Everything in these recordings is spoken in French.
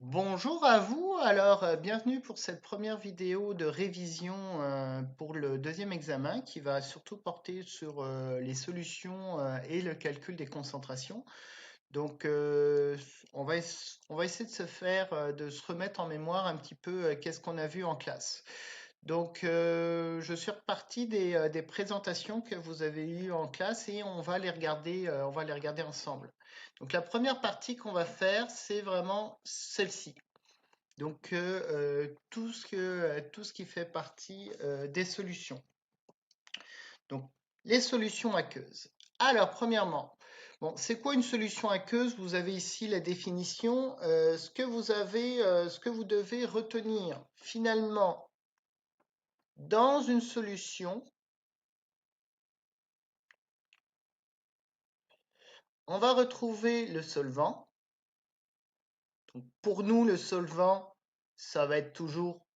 Bonjour à vous. Alors, bienvenue pour cette première vidéo de révision pour le deuxième examen qui va surtout porter sur les solutions et le calcul des concentrations. Donc, on va essayer de de se remettre en mémoire un petit peu qu'est-ce qu'on a vu en classe. Donc, je suis reparti des présentations que vous avez eues en classe et on va les regarder ensemble. Donc, la première partie qu'on va faire, c'est vraiment celle-ci. Donc, tout ce qui fait partie des solutions. Donc, les solutions aqueuses. Alors, premièrement, bon, c'est quoi une solution aqueuse? Vous avez ici la définition. Ce que vous devez retenir, finalement, dans une solution, on va retrouver le solvant. Donc, pour nous, le solvant, ça va être toujours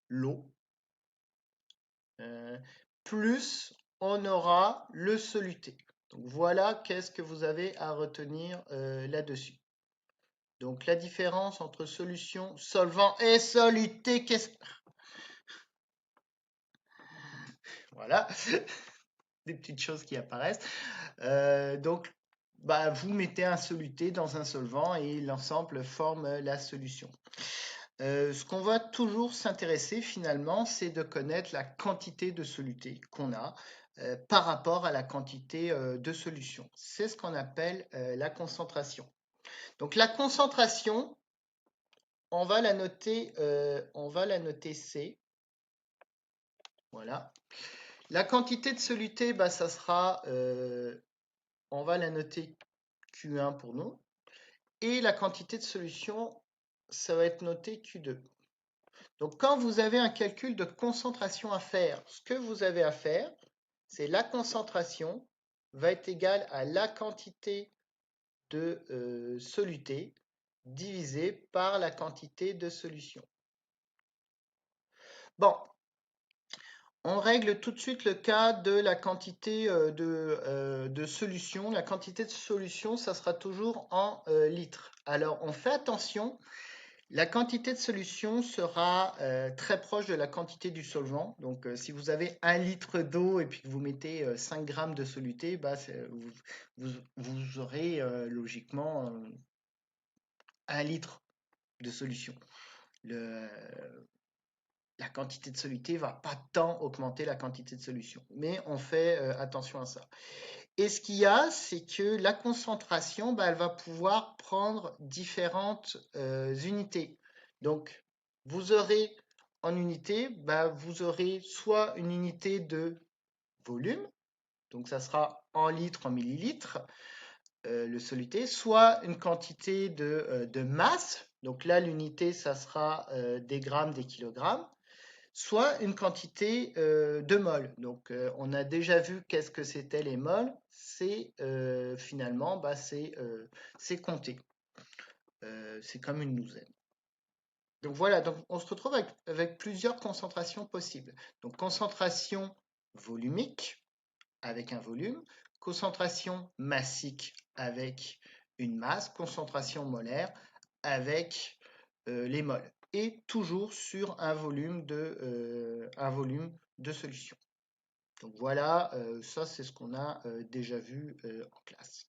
l'eau. Euh, Plus on aura le soluté. Donc voilà qu'est-ce que vous avez à retenir là-dessus. Donc la différence entre solution, solvant et soluté, voilà, des petites choses qui apparaissent. Donc bah, vous mettez un soluté dans un solvant et l'ensemble forme la solution. Ce qu'on va toujours s'intéresser finalement, c'est de connaître la quantité de soluté qu'on a par rapport à la quantité de solution. C'est ce qu'on appelle la concentration. Donc la concentration, on va la noter C. Voilà. La quantité de soluté, bah, ça sera, on va la noter Q1 pour nous. Et la quantité de solution, ça va être noté Q2. Donc, quand vous avez un calcul de concentration à faire, ce que vous avez à faire, c'est la concentration va être égale à la quantité de soluté divisé par la quantité de solution. Bon, on règle tout de suite le cas de la quantité de solution. La quantité de solution, ça sera toujours en litres. Alors, on fait attention. La quantité de solution sera très proche de la quantité du solvant. Donc, si vous avez 1 litre d'eau et puis que vous mettez 5 grammes de soluté, bah, vous aurez logiquement 1 litre de solution. Le, la quantité de soluté ne va pas tant augmenter la quantité de solution. Mais on fait attention à ça. Et ce qu'il y a, c'est que la concentration, bah, elle va pouvoir prendre différentes unités. Donc, vous aurez en unité, bah, vous aurez soit une unité de volume, donc ça sera en litres, en millilitres, le soluté, soit une quantité de masse, donc là l'unité, ça sera des grammes, des kilogrammes, soit une quantité de mol. Donc, on a déjà vu qu'est-ce que c'était les mols. C'est finalement, bah, c'est compté. C'est comme une douzaine. Donc voilà, donc on se retrouve avec plusieurs concentrations possibles. Donc concentration volumique avec un volume, concentration massique avec une masse, concentration molaire avec les moles. Et toujours sur un volume de solution. Donc voilà, ça c'est ce qu'on a déjà vu en classe.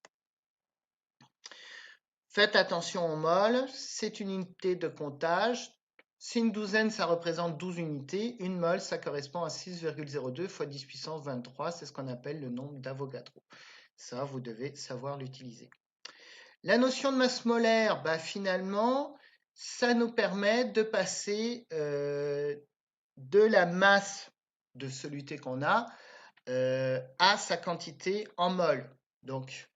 Faites attention aux moles, c'est une unité de comptage. Si une douzaine, ça représente 12 unités, une mole, ça correspond à 6,02 fois 10 puissance 23, c'est ce qu'on appelle le nombre d'Avogadro. Ça, vous devez savoir l'utiliser. La notion de masse molaire, bah, finalement, ça nous permet de passer de la masse de soluté qu'on a à sa quantité en mol. Donc,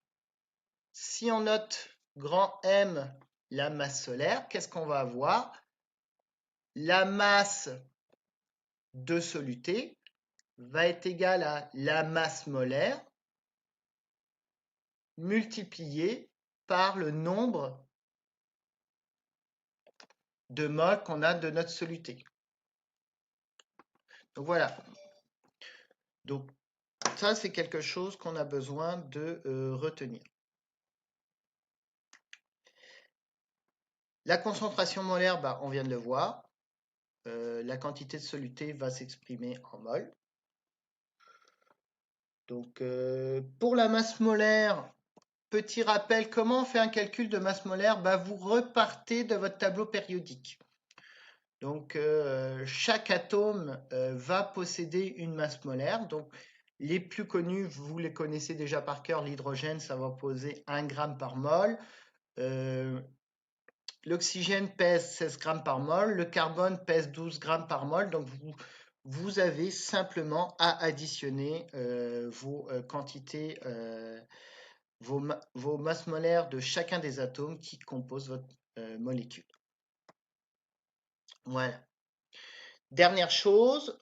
si on note grand M la masse solaire, qu'est-ce qu'on va avoir? La masse de soluté va être égale à la masse molaire multipliée par le nombre de moles qu'on a de notre soluté. Donc voilà. Donc ça, c'est quelque chose qu'on a besoin de retenir. La concentration molaire, bah, on vient de le voir. La quantité de soluté va s'exprimer en mol. Donc, pour la masse molaire, petit rappel, comment on fait un calcul de masse molaire? Bah, vous repartez de votre tableau périodique. Donc, chaque atome va posséder une masse molaire. Donc, les plus connus, vous les connaissez déjà par cœur. L'hydrogène, ça va poser 1 gramme par mol. L'oxygène pèse 16 grammes par mol. Le carbone pèse 12 grammes par mol. Donc, vous avez simplement à additionner vos quantités, vos masses molaires de chacun des atomes qui composent votre molécule. Voilà. Dernière chose,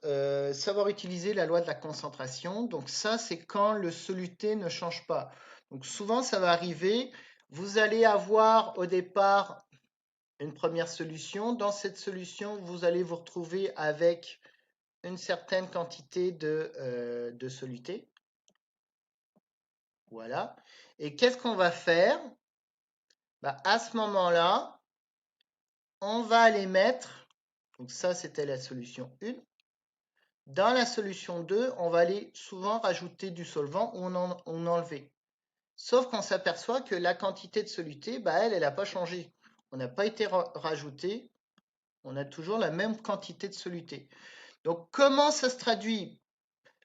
savoir utiliser la loi de la concentration. Donc ça, c'est quand le soluté ne change pas. Donc souvent, ça va arriver. Vous allez avoir au départ une première solution. Dans cette solution, vous allez vous retrouver avec une certaine quantité de soluté. Voilà. Et qu'est-ce qu'on va faire? Bah, à ce moment-là, on va aller mettre, donc ça c'était la solution 1. Dans la solution 2, on va aller souvent rajouter du solvant ou on enlever. Sauf qu'on s'aperçoit que la quantité de soluté, bah, elle n'a pas changé. On n'a pas été rajouté, on a toujours la même quantité de soluté. Donc comment ça se traduit?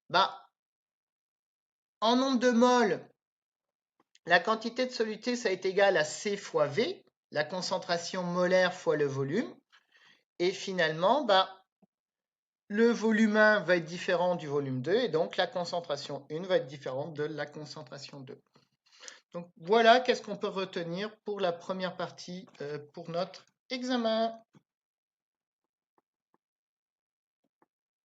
Bah, en nombre de moles, la quantité de soluté, ça est égal à C fois V, la concentration molaire fois le volume. Et finalement, bah, le volume 1 va être différent du volume 2 et donc la concentration 1 va être différente de la concentration 2. Donc voilà qu'est-ce qu'on peut retenir pour la première partie pour notre examen.